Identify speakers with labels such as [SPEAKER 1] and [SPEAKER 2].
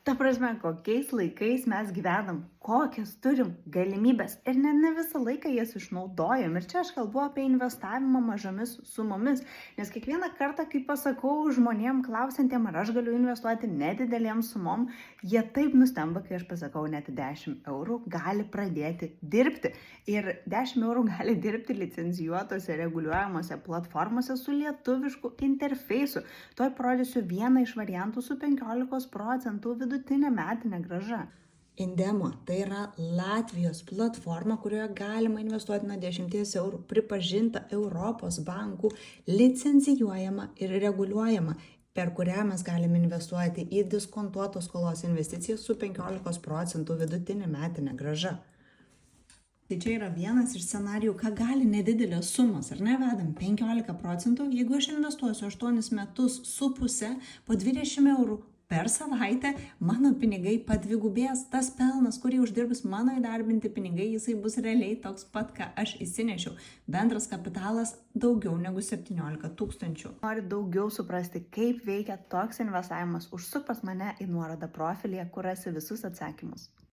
[SPEAKER 1] Ta prasme, kokiais laikais mes gyvenam, kokias turim galimybės ir ne visą laiką jas išnaudojam. Ir čia aš kalbu apie investavimą mažomis sumomis, nes kiekvieną kartą, kai pasakau žmonėm klausantiem, ar aš galiu investuoti nedidelėm sumom, jie taip nustemba, kai aš pasakau, net 10 eurų gali pradėti dirbti. Ir 10 eurų gali dirbti licencijuotose, reguliuojamose platformose su lietuvišku interfeisu. Tuoj parodysiu vieną iš variantų su 15% vidutinė metinė grąža. Indemo tai yra Latvijos platforma, kurioje galima investuoti nuo 10 eurų, pripažinta Europos bankų, licencijuojama ir reguliuojama, per kurią mes galime investuoti į diskontuotos skolos investicijas su 15% vidutinė metinė grąža. Tai čia yra vienas iš scenarijų, ką gali nedidelės sumos, ar ne, vedam 15%, jeigu aš investuosiu 8 metus su pusę po 20 eurų per savaitę, mano pinigai padvigubės, tas pelnas, kurį uždirbus mano įdarbinti pinigai, jisai bus realiai toks pat, ką aš įsinešiau. Bendras kapitalas daugiau negu 17 000. Nori daugiau suprasti, kaip veikia toks investavimas, užsuk pas mane į nuorodą profilyje, kur rasi visus atsakymus.